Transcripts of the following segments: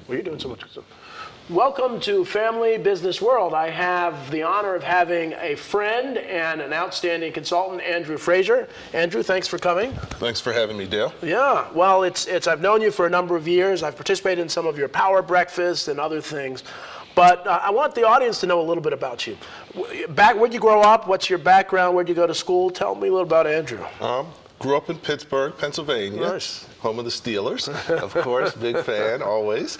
Well, you're doing so much good stuff. Welcome to Family Business World. I have the honor of having a friend and an outstanding consultant, Andrew Frazier. Andrew, thanks for coming. Thanks for having me, Dale. Yeah, well, I've known you for a number of years. I've participated in some of your power breakfasts and other things. But I want the audience to know a little bit about you. Where'd you grow up? What's your background? Where'd you go to school? Tell me a little about Andrew. Grew up in Pittsburgh, Pennsylvania. Nice. Home of the Steelers, of course, big fan, always.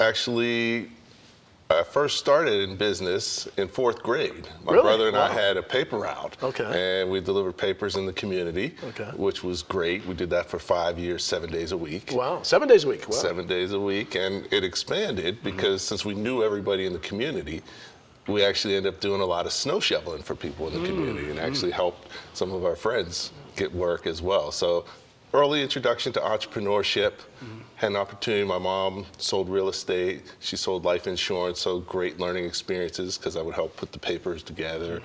Actually, I first started in business in 4th grade. My brother and I had a paper route. And we delivered papers in the community, which was great. We did that for 5 years, 7 days a week. Wow, 7 days a week. Wow. 7 days a week, and it expanded because since we knew everybody in the community, we actually ended up doing a lot of snow shoveling for people in the community and actually helped some of our friends get work as well. So early introduction to entrepreneurship, had an opportunity. My mom sold real estate. She sold life insurance, so great learning experiences because I would help put the papers together.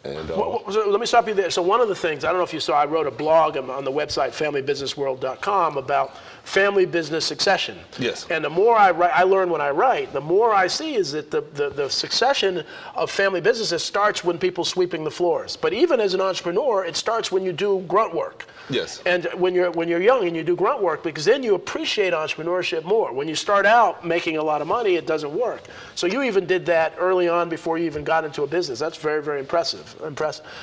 And, so let me stop you there. So one of the things, I don't know if you saw, I wrote a blog on the website familybusinessworld.com about family business succession. Yes. And the more I write, I learn when I write, the more I see is that the succession of family businesses starts when people sweeping the floors. But even as an entrepreneur, it starts when you do grunt work. Yes. And when you're young and you do grunt work, because then you appreciate entrepreneurship more. When you start out making a lot of money, it doesn't work. So you even did that early on before you even got into a business. That's very, very impressive.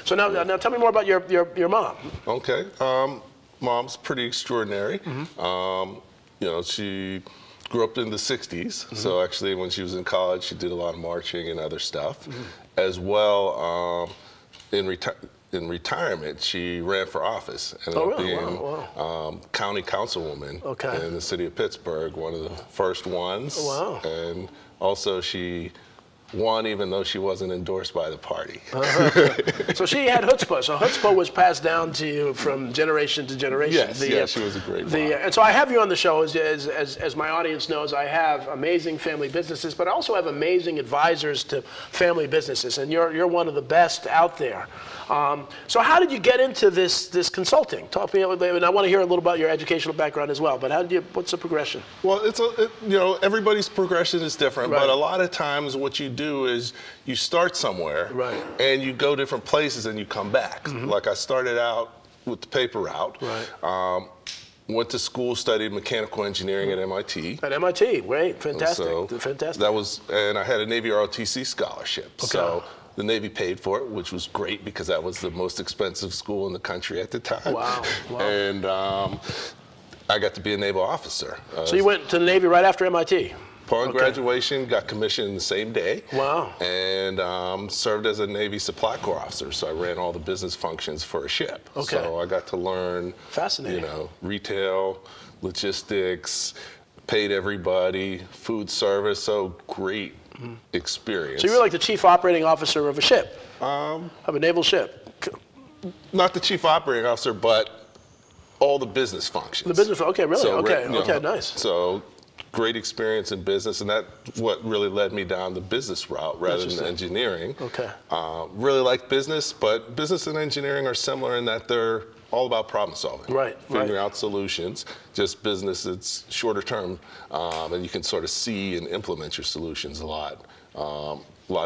So now tell me more about your mom. Okay. Mom's pretty extraordinary. You know, she grew up in the 60s. So actually when she was in college, she did a lot of marching and other stuff. As well, in retirement, she ran for office. Ended up being county councilwoman in the city of Pittsburgh, one of the first ones. Oh, wow. And also she won even though she wasn't endorsed by the party. So she had chutzpah. So chutzpah was passed down to you from generation to generation. Yes, she was a great mom. And so I have you on the show, as my audience knows, I have amazing family businesses, but I also have amazing advisors to family businesses, and you're one of the best out there. So how did you get into this consulting? Talk to me a little bit, and I want to hear a little about your educational background as well, but what's the progression? Well, you know, everybody's progression is different, but a lot of times what you do is you start somewhere and you go different places and you come back. Like I started out with the paper route. Went to school, studied mechanical engineering at MIT. At MIT, great, fantastic, So fantastic. That was, and I had a Navy ROTC scholarship. So the Navy paid for it, which was great because that was the most expensive school in the country at the time. Wow. And I got to be a naval officer. So you went to the Navy right after MIT? Upon graduation, got commissioned the same day. Wow. And served as a Navy Supply Corps officer. So I ran all the business functions for a ship. Okay. So I got to learn, fascinating, you know, retail, logistics, paid everybody, food service. So great experience. So you were like the chief operating officer of a ship, of a naval ship. Not the chief operating officer, but all the business functions. The business, okay, really? So, okay, nice. So great experience in business, and that's what really led me down the business route rather than engineering. Okay. Really like business, but business and engineering are similar in that they're all about problem solving. Figuring out solutions. Just business, it's shorter term, and you can sort of see and implement your solutions a lot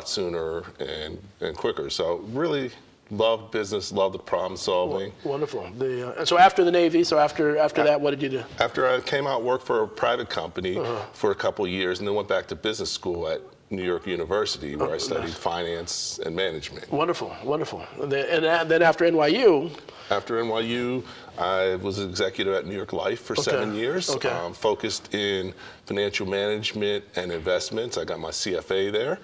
sooner and quicker. So really love business, love the problem solving. Wonderful. And so after the Navy, after that, what did you do? After I came out, worked for a private company for a couple of years, and then went back to business school at New York University, where I studied finance and management. Wonderful, wonderful. And then after NYU? After NYU, I was executive at New York Life for 7 years. Focused in financial management and investments. I got my CFA there,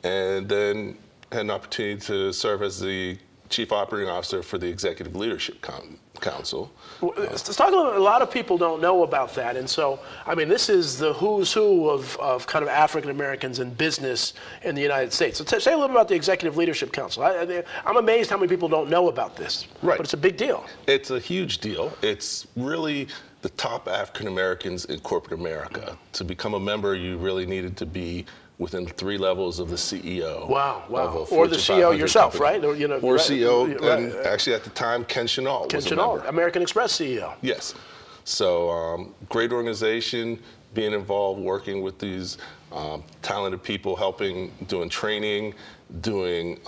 and then had an opportunity to serve as the Chief Operating Officer for the Executive Leadership Council. Let's talk a little bit. A lot of people don't know about that, and so, I mean, this is the who's who of kind of African Americans in business in the United States. So say a little about the Executive Leadership Council. I'm amazed how many people don't know about this, but it's a big deal. It's a huge deal. It's really the top African Americans in corporate America. To become a member, you really needed to be within 3 levels of the CEO. Wow. Or the CEO yourself, company. right? Or, or CEO, and actually at the time, Ken Chenault was a member. American Express CEO. Yes. So great organization, being involved, working with these talented people, helping, doing training, doing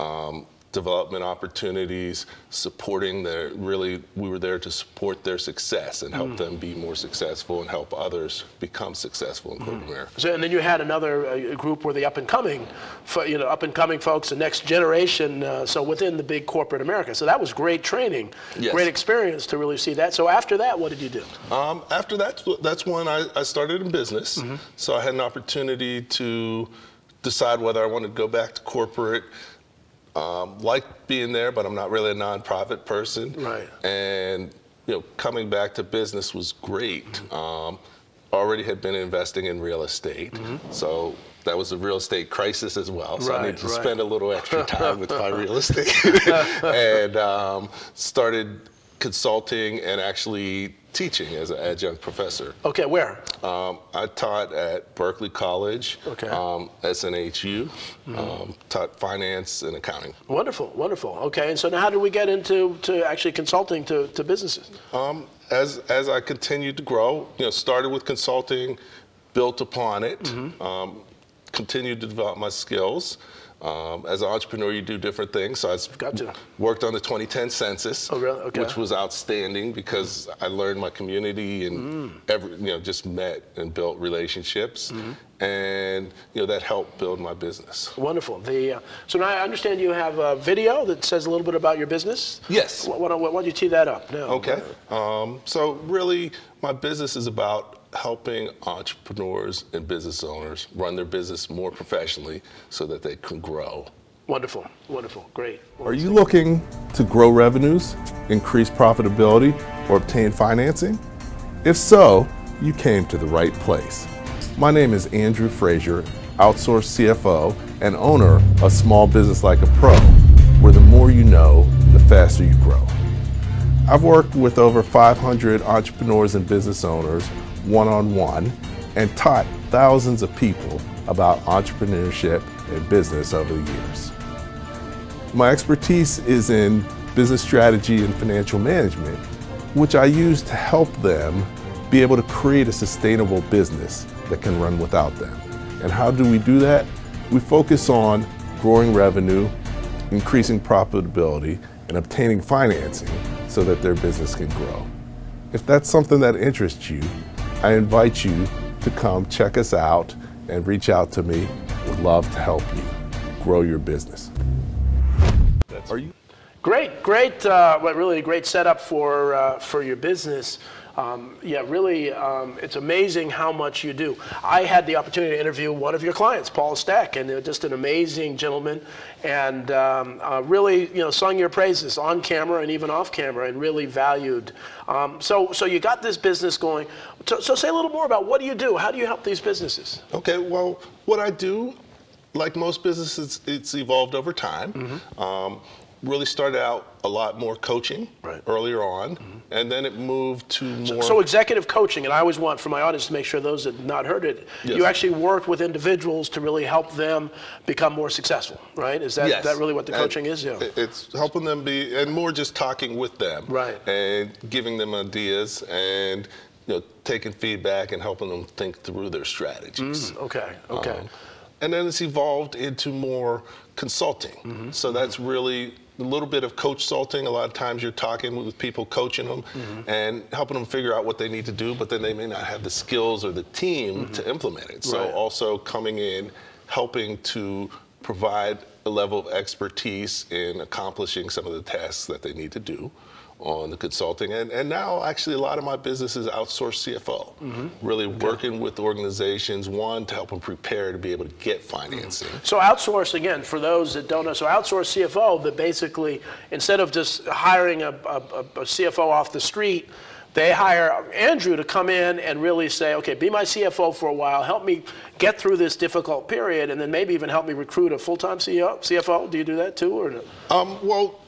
development opportunities, supporting we were there to support their success and help them be more successful and help others become successful in corporate America. So, and then you had another group where the up and coming folks, the next generation, so within the big corporate America. So that was great training, Yes. Great experience to really see that. So after that, what did you do? After that, that's when I started in business. So I had an opportunity to decide whether I wanted to go back to corporate. Like being there, but I'm not really a nonprofit person. Right. And coming back to business was great. Already had been investing in real estate, so that was a real estate crisis as well. So I needed to spend a little extra time with my real estate, and started consulting and actually teaching as an adjunct professor. Okay, where? I taught at Berkeley College, SNHU, taught finance and accounting. Wonderful, wonderful. Okay, and so now how did we get into actually consulting to businesses? As I continued to grow, started with consulting, built upon it, continued to develop my skills. As an entrepreneur, you do different things. So I worked on the 2010 census, which was outstanding because I learned my community and just met and built relationships, and that helped build my business. Wonderful. So now I understand you have a video that says a little bit about your business. Yes. Why don't you tee that up? No. Okay. So really, my business is about helping entrepreneurs and business owners run their business more professionally so that they can grow. Wonderful, wonderful, great. Are you looking to grow revenues, increase profitability, or obtain financing? If so, you came to the right place. My name is Andrew Frazier, outsourced CFO and owner of Small Business Like a Pro, where the more you know, the faster you grow. I've worked with over 500 entrepreneurs and business owners one-on-one and taught thousands of people about entrepreneurship and business over the years. My expertise is in business strategy and financial management, which I use to help them be able to create a sustainable business that can run without them. And how do we do that? We focus on growing revenue, increasing profitability, and obtaining financing so that their business can grow. If that's something that interests you, I invite you to come check us out and reach out to me. Would love to help you grow your business. Are you? Great, really a great setup for your business. Really, it's amazing how much you do. I had the opportunity to interview one of your clients, Paul Stack, and just an amazing gentleman, and really, sung your praises on camera and even off camera, and really valued. So you got this business going. So say a little more about what do you do? How do you help these businesses? Okay, well, what I do, like most businesses, it's evolved over time. Really started out a lot more coaching earlier on, and then it moved to more... So executive coaching, and I always want for my audience to make sure those that have not heard it, you actually work with individuals to really help them become more successful, right? Is that really what the coaching is? Yeah. It's helping them be, and more just talking with them, and giving them ideas, and taking feedback and helping them think through their strategies. Okay. And then it's evolved into more consulting. So that's really a little bit of coach consulting. A lot of times you're talking with people, coaching them, and helping them figure out what they need to do, but then they may not have the skills or the team to implement it. So also coming in, helping to provide a level of expertise in accomplishing some of the tasks that they need to do on the consulting. And now actually a lot of my business is outsourced CFO, really working with organizations, one, to help them prepare to be able to get financing. So outsource, again, for those that don't know, so outsource CFO, that basically, instead of just hiring a CFO off the street, they hire Andrew to come in and really say, okay, be my CFO for a while, help me get through this difficult period, and then maybe even help me recruit a full-time CFO. Do you do that too, or no? Well,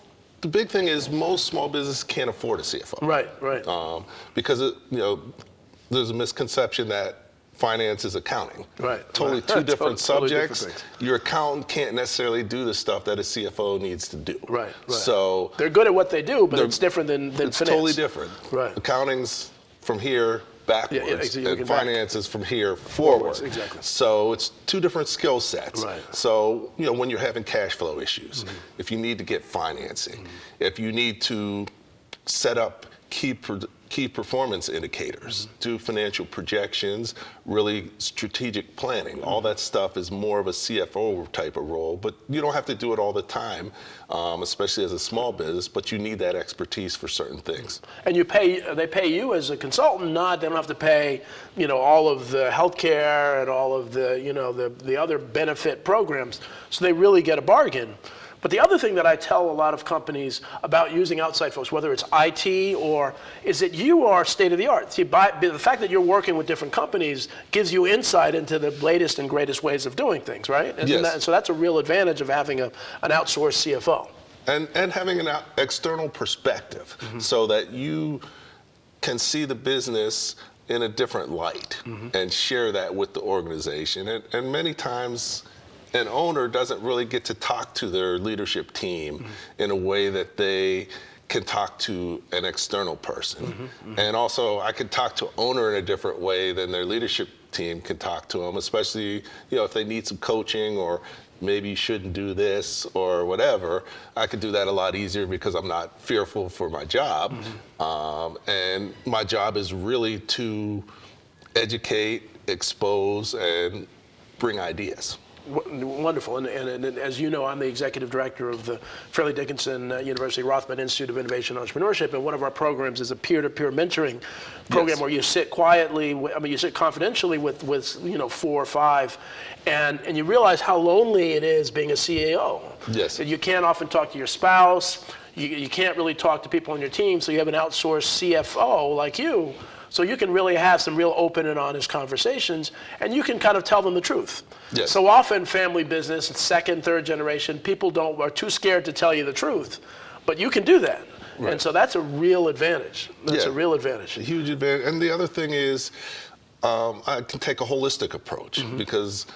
the big thing is most small businesses can't afford a CFO. Right. Because there's a misconception that finance is accounting. Totally two different subjects. Your accountant can't necessarily do the stuff that a CFO needs to do. So they're good at what they do, but it's different than it's finance. Totally different. Accounting's from here backwards, and finance is from here forward. Exactly. So it's two different skill sets. Right. So, when you're having cash flow issues, if you need to get financing, if you need to set up key performance indicators, do financial projections, really strategic planning. All that stuff is more of a CFO type of role, but you don't have to do it all the time, especially as a small business, but you need that expertise for certain things. And they pay you as a consultant, they don't have to pay, all of the healthcare and all of the other benefit programs. So they really get a bargain. But the other thing that I tell a lot of companies about using outside folks, whether it's IT is that you are state of the art. See, the fact that you're working with different companies gives you insight into the latest and greatest ways of doing things, right? And so that's a real advantage of having an outsourced CFO. And having an external perspective so that you can see the business in a different light and share that with the organization. And many times, an owner doesn't really get to talk to their leadership team in a way that they can talk to an external person. And also, I can talk to owner in a different way than their leadership team can talk to them, especially if they need some coaching or maybe you shouldn't do this or whatever. I could do that a lot easier because I'm not fearful for my job. And my job is really to educate, expose, and bring ideas. Wonderful. And as you know, I'm the executive director of the Fairleigh Dickinson University Rothman Institute of Innovation and Entrepreneurship, and one of our programs is a peer-to-peer mentoring program where you sit quietly, you sit confidentially with 4 or 5, and you realize how lonely it is being a CEO. Yes. You can't often talk to your spouse, you can't really talk to people on your team, so you have an outsourced CFO like you. So you can really have some real open and honest conversations, and you can kind of tell them the truth. Yes. So often family business, second, third generation, people are too scared to tell you the truth, but you can do that. Right. And so that's a real advantage. That's a real advantage. A huge advantage. And the other thing is, I can take a holistic approach because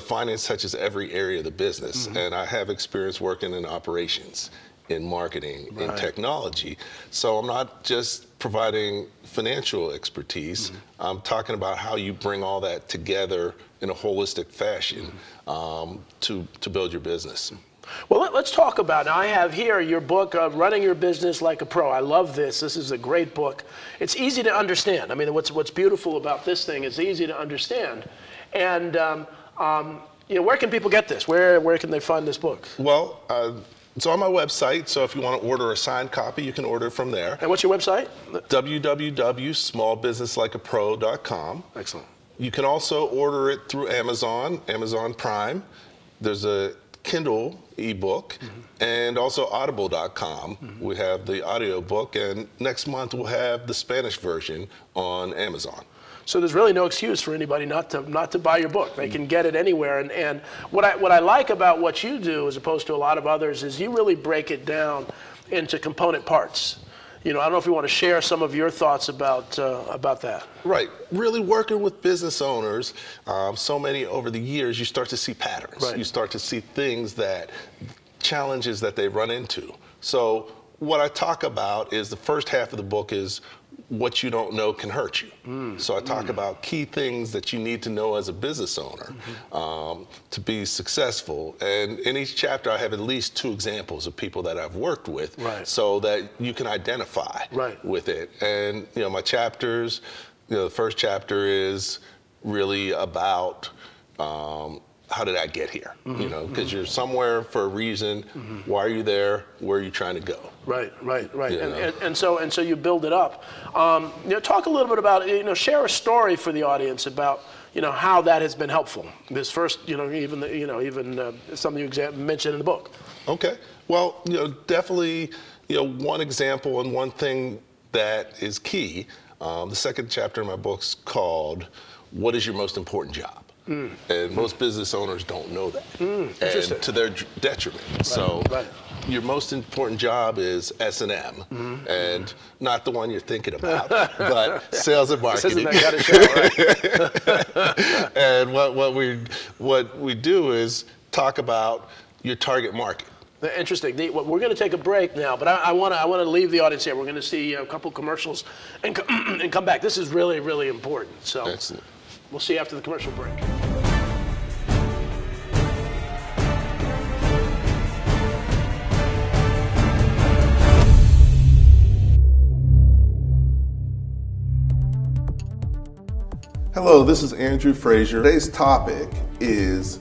finance touches every area of the business, and I have experience working in operations, in marketing, in technology. So I'm not just providing financial expertise. I'm talking about how you bring all that together in a holistic fashion to build your business. Well, let's talk about, now I have here your book, Running Your Business Like a Pro. I love this. This is a great book. It's easy to understand. I mean, what's beautiful about this thing is easy to understand. And where can people get this? Where can they find this book? Well, it's on my website, so if you want to order a signed copy, you can order it from there. And what's your website? www.smallbusinesslikeapro.com. Excellent. You can also order it through Amazon Prime. There's a Kindle ebook, and also audible.com. We have the audio book, and next month we'll have the Spanish version on Amazon. So there's really no excuse for anybody not to buy your book. They can get it anywhere. And what I like about what you do, as opposed to a lot of others, is you really break it down into component parts. I don't know if you want to share some of your thoughts about that. Right. Really working with business owners, so many over the years, you start to see patterns. Right. You start to see challenges that they run into. So what I talk about is the first half of the book is what you don't know can hurt you. So I talk about key things that you need to know as a business owner to be successful. And in each chapter, I have at least 2 examples of people that I've worked with so that you can identify with it. And, my chapters, the first chapter is really about how did I get here? Because you're somewhere for a reason. Why are you there? Where are you trying to go? Right. And so you build it up. Talk a little bit about, share a story for the audience about, how that has been helpful. This first, even something you mentioned in the book. Okay. Well, definitely, one example and one thing that is key. The second chapter in my book's called "What is Your Most Important Job?" And most business owners don't know that, and to their detriment. Your most important job is S&M, and not the one you're thinking about, but sales and marketing. And what we do is talk about your target market. Interesting. We're going to take a break now, but I want to leave the audience here. We're going to see a couple commercials and come back. This is really, really important. So Excellent. We'll see you after the commercial break. Hello, this is Andrew Frazier. Today's topic is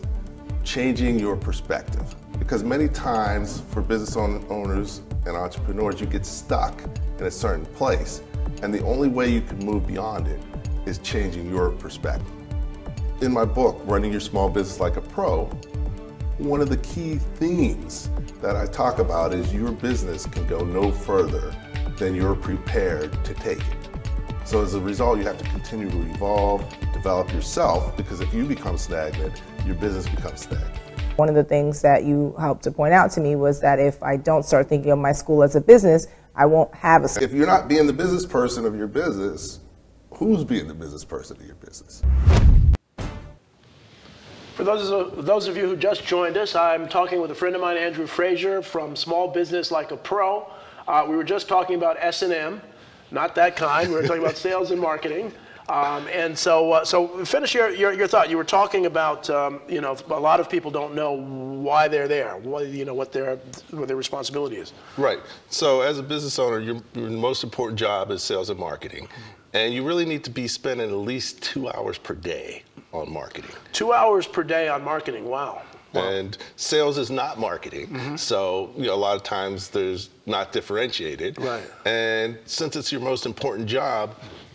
changing your perspective. Because many times for business owners and entrepreneurs, you get stuck in a certain place. And the only way you can move beyond it is changing your perspective. In my book, Running Your Small Business Like a Pro, one of the key themes that I talk about is your business can go no further than you're prepared to take it. So as a result, you have to continue to evolve, develop yourself, because if you become stagnant, your business becomes stagnant. One of the things that you helped to point out to me was that if I don't start thinking of my school as a business, I won't have a... If you're not being the business person of your business, who's being the business person of your business? For those of you who just joined us, I'm talking with a friend of mine, Andrew Frazier, from Small Business Like a Pro. We were just talking about S&M, not that kind. We were talking about sales and marketing. And so finish your thought. You were talking about, you know, a lot of people don't know why they're there, what their responsibility is. Right. So as a business owner, your most important job is sales and marketing. And you really need to be spending at least 2 hours per day on marketing. 2 hours per day on marketing, wow. And sales is not marketing, so a lot of times there's not differentiated. Right. And since it's your most important job,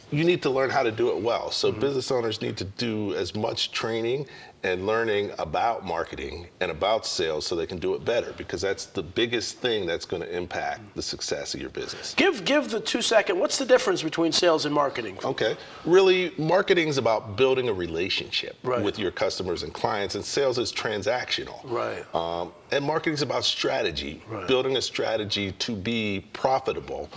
you need to learn how to do it well. So business owners need to do as much training and learning about marketing and about sales so they can do it better, because that's the biggest thing that's going to impact the success of your business. Give the 2-second, what's the difference between sales and marketing? Okay. Really, marketing is about building a relationship Right. with your customers and clients, and sales is transactional. Right. And marketing is about strategy, Right. building a strategy to be profitable,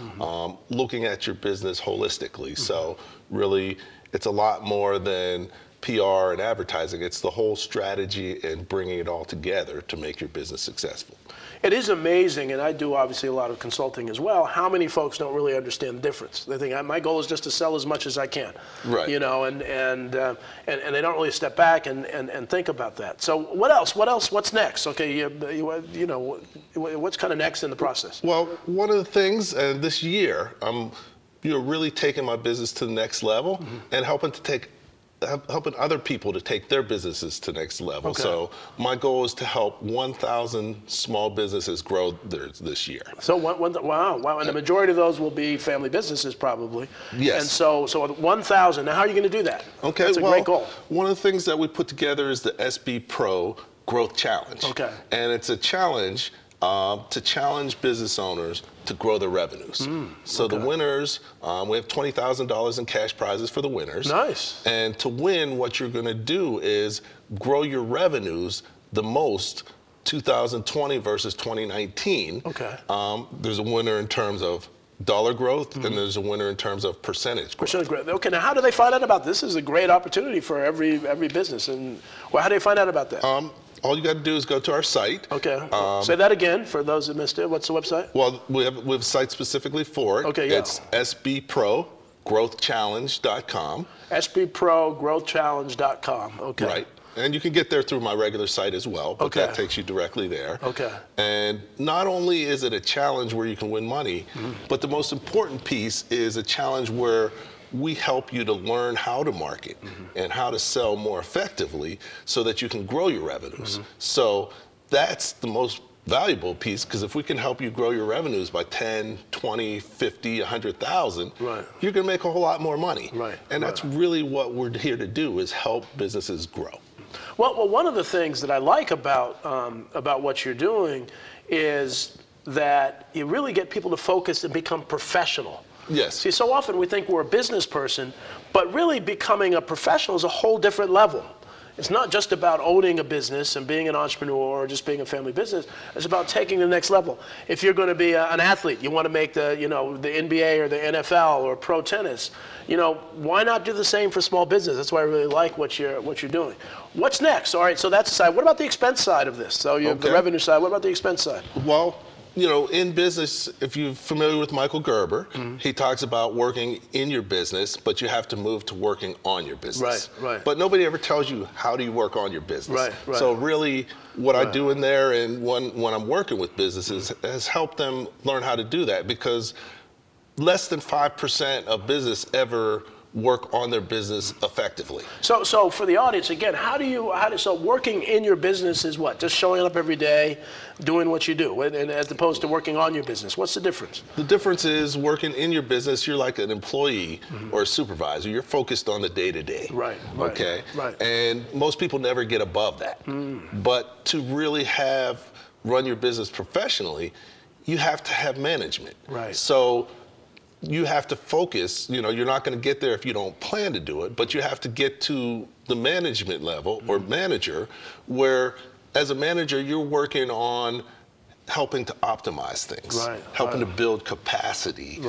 looking at your business holistically. So really, it's a lot more than PR and advertising. It's the whole strategy and bringing it all together to make your business successful. It is amazing, and I do obviously a lot of consulting as well, how many folks don't really understand the difference. They think, my goal is just to sell as much as I can. Right. And they don't really step back and think about that. So what else? What's next? Okay, what's kind of next in the process? Well, one of the things, and this year, I'm really taking my business to the next level and helping other people to take their businesses to the next level. Okay. So my goal is to help 1,000 small businesses grow theirs this year. So wow, and the majority of those will be family businesses probably. Yes. And so 1,000. Now, how are you going to do that? Okay, that's a great goal. One of the things that we put together is the SB Pro Growth Challenge. Okay. And it's a challenge to challenge business owners to grow their revenues. So the winners, we have $20,000 in cash prizes for the winners. Nice. And to win, what you're going to do is grow your revenues the most 2020 versus 2019. Okay. There's a winner in terms of dollar growth, and there's a winner in terms of percentage growth. Okay, now how do they find out about this? This is a great opportunity for every business. And how do they find out about that? All you got to do is go to our site. Okay. Say that again for those that missed it. What's the website? Well, we have a site specifically for it. Okay, yeah. It's sbprogrowthchallenge.com. sbprogrowthchallenge.com. Okay. Right. And you can get there through my regular site as well, but that takes you directly there. Okay. And not only is it a challenge where you can win money, but the most important piece is a challenge where we help you to learn how to market and how to sell more effectively so that you can grow your revenues. So that's the most valuable piece, because if we can help you grow your revenues by 10, 20, 50, 100,000, you're going to make a whole lot more money. And that's really what we're here to do, is help businesses grow. Well, one of the things that I like about what you're doing is that you really get people to focus and become professional. Yes. See, so often we think we're a business person, but really becoming a professional is a whole different level. it's not just about owning a business and being an entrepreneur or just being a family business. It's about taking the next level. If you're going to be an athlete, you want to make the, the NBA or the NFL or pro tennis, why not do the same for small business? That's why I really like what you're doing. What's next? All right, so that's the side. What about the expense side of this? So you have the revenue side. What about the expense side? Well, in business, if you're familiar with Michael Gerber, he talks about working in your business, but you have to move to working on your business. Right. But nobody ever tells you how do you work on your business. Right. So really, what I do in there and when I'm working with businesses has helped them learn how to do that, because less than 5% of business ever work on their business effectively. So for the audience, again, so working in your business is what? Just showing up every day, doing what you do, and as opposed to working on your business. What's the difference? The difference is working in your business, you're like an employee or a supervisor. You're focused on the day-to-day. Right. Okay? Right. And most people never get above that. But to really run your business professionally, you have to have management. Right. So you have to focus, you're not going to get there if you don't plan to do it, but you have to get to the management level or manager, where as a manager, you're working on helping to optimize things, helping to build capacity,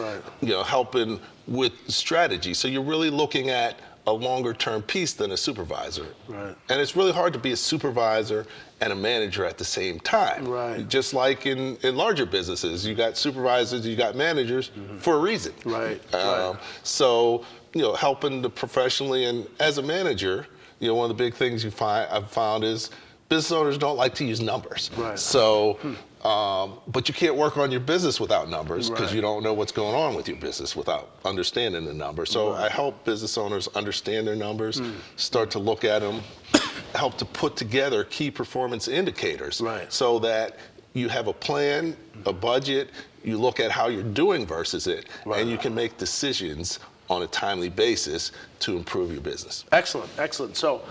helping with strategy. So you're really looking at a longer term piece than a supervisor. Right. And it's really hard to be a supervisor and a manager at the same time. Right. Just like in larger businesses, you got supervisors, you got managers for a reason. Right. So, helping to professionally, and as a manager, one of the big things I've found is business owners don't like to use numbers. Right. So, but you can't work on your business without numbers, because you don't know what's going on with your business without understanding the numbers. So I help business owners understand their numbers, start to look at them, help to put together key performance indicators, so that you have a plan, a budget, you look at how you're doing versus it, and you can make decisions on a timely basis to improve your business. Excellent. So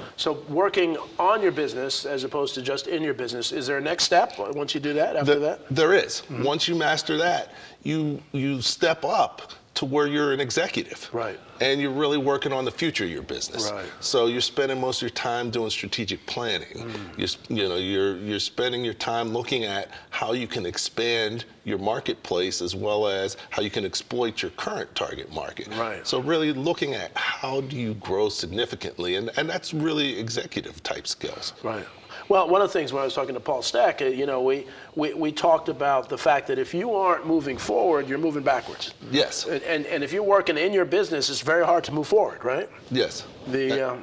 working on your business as opposed to just in your business, is there a next step once you do that, after that? There is. Once you master that, you step up to where you're an executive. Right. And you're really working on the future of your business. Right. So you're spending most of your time doing strategic planning. You're spending your time looking at how you can expand your marketplace, as well as how you can exploit your current target market. Right. So really looking at how do you grow significantly, and that's really executive type skills. Right. Well, one of the things when I was talking to Paul Stack, we talked about the fact that if you aren't moving forward, you're moving backwards. Yes. And if you're working in your business, it's very hard to move forward, right? Yes. I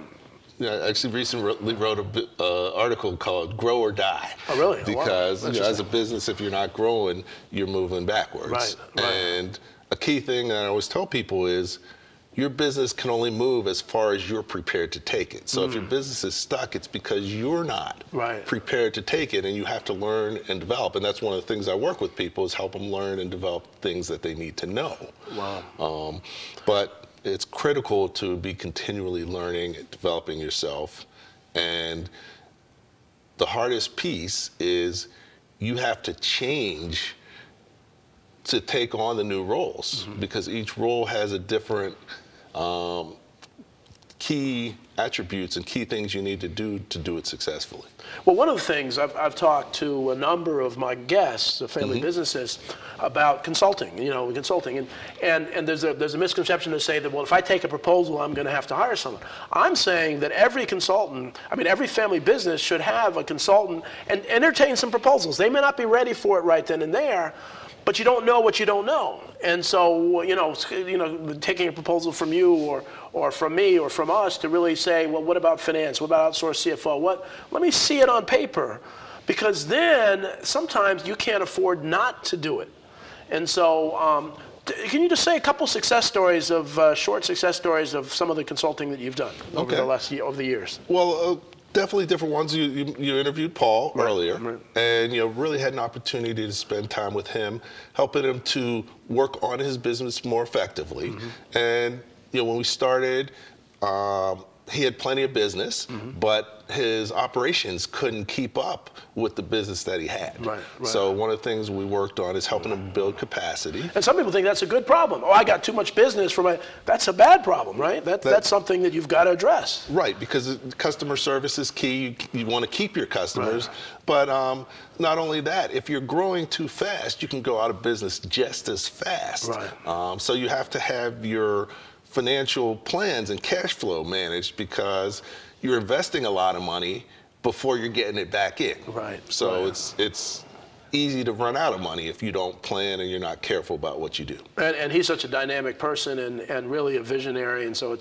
actually recently wrote an article called "Grow or Die." Oh, really? Because as a business, if you're not growing, you're moving backwards. Right. And a key thing that I always tell people is, your business can only move as far as you're prepared to take it. So if your business is stuck, it's because you're not prepared to take it, and you have to learn and develop. And that's one of the things I work with people, is help them learn and develop things that they need to know. Wow. But it's critical to be continually learning and developing yourself. And the hardest piece is you have to change to take on the new roles, because each role has a different key attributes and key things you need to do it successfully. Well, one of the things I've talked to a number of my guests, the family businesses, about consulting. And there's a misconception to say that, well, if I take a proposal, I'm going to have to hire someone. I'm saying that every family business should have a consultant and entertain some proposals. They may not be ready for it right then and there, but you don't know what you don't know. And so, taking a proposal from you or from me or from us to really say, well, what about finance? What about outsourced CFO? Let me see it on paper, because then sometimes you can't afford not to do it. And so, can you just say a couple success stories short success stories of some of the consulting that you've done over the years? Well, definitely different ones. You interviewed Paul earlier, and really had an opportunity to spend time with him, helping him to work on his business more effectively. And when we started, he had plenty of business, but his operations couldn't keep up with the business that he had. Right. So one of the things we worked on is helping him build capacity. And some people think that's a good problem. Oh, I got too much business for my. That's a bad problem, right? That's something that you've got to address. Right, because customer service is key. You want to keep your customers, but not only that, if you're growing too fast, you can go out of business just as fast. Right. So you have to have your financial plans and cash flow managed, because you're investing a lot of money before you're getting it back in. Right. So it's easy to run out of money if you don't plan and you're not careful about what you do. And he's such a dynamic person and really a visionary, and so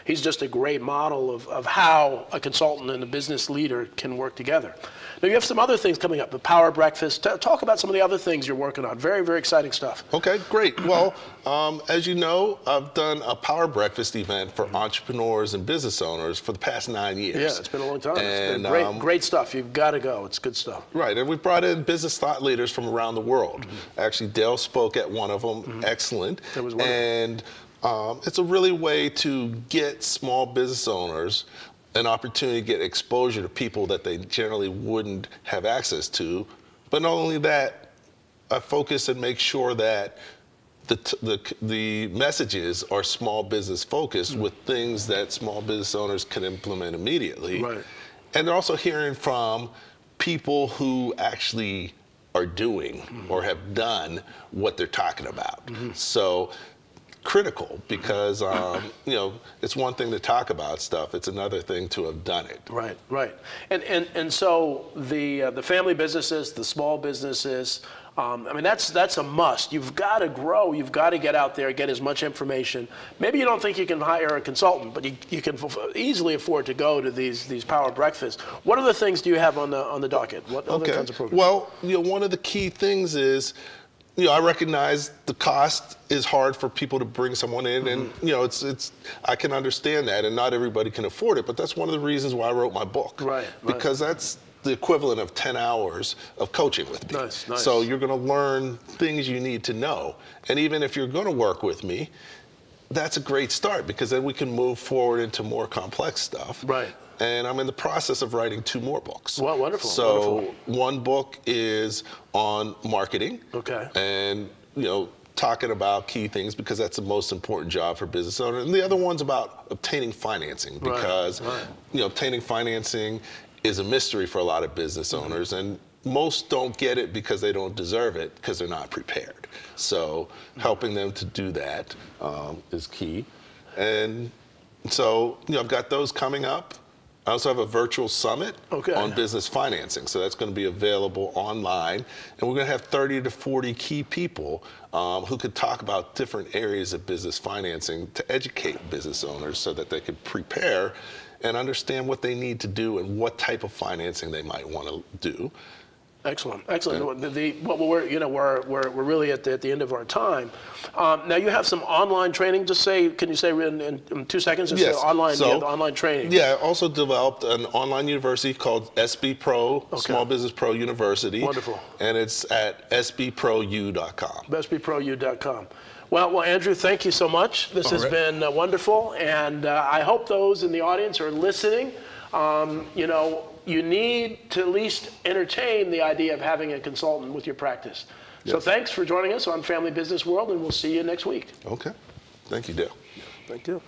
he's just a great model of how a consultant and a business leader can work together. Now you have some other things coming up, the Power Breakfast. Talk about some of the other things you're working on. Very, very exciting stuff. Okay, great. Well, as you know, I've done a Power Breakfast event for entrepreneurs and business owners for the past 9 years. Yeah, it's been a long time. And, it's been great stuff. You've got to go. It's good stuff. Right, and we brought in business thought leaders from around the world. Actually, Dale spoke at one of them. Excellent. It was wonderful. And it's a really way to get small business owners an opportunity to get exposure to people that they generally wouldn't have access to. But not only that, I focus and make sure that the messages are small business focused with things that small business owners can implement immediately. Right. And they're also hearing from people who actually are doing or have done what they're talking about. So critical, because you know, it's one thing to talk about stuff, it's another thing to have done it. Right. And so the family businesses, the small businesses, I mean, that's a must. You've got to grow. You've got to get out there, get as much information. Maybe you don't think you can hire a consultant, but you can easily afford to go to these Power Breakfasts. What other things do you have on the docket? What other kinds of programs? Well, you know, one of the key things is, you know, I recognize the cost is hard for people to bring someone in, and you know, I can understand that, and not everybody can afford it. But that's one of the reasons why I wrote my book, because that's the equivalent of 10 hours of coaching with me. Nice. So you're going to learn things you need to know, and even if you're going to work with me, that's a great start, because then we can move forward into more complex stuff. Right. And I'm in the process of writing 2 more books. Well, wonderful. So one book is on marketing. Okay. And, you know, talking about key things, because that's the most important job for business owners. And the other one's about obtaining financing, because, you know, obtaining financing is a mystery for a lot of business owners. And most don't get it because they don't deserve it, because they're not prepared. So helping them to do that is key. And so, you know, I've got those coming up. I also have a virtual summit on business financing, so that's going to be available online, and we're going to have 30 to 40 key people who could talk about different areas of business financing to educate business owners so that they could prepare and understand what they need to do and what type of financing they might want to do. Excellent. We're really at the end of our time. Now you have some online training. Can you say in 2 seconds? Yes. Online training. Yeah, I also developed an online university called SB Pro, Small Business Pro University. Wonderful. And it's at sbprou.com. sbprou.com. Well, Andrew, thank you so much. This has been wonderful, and I hope those in the audience are listening. You know, you need to at least entertain the idea of having a consultant with your practice. So thanks for joining us on Family Business World, and we'll see you next week. Okay. Thank you, Dale. Thank you.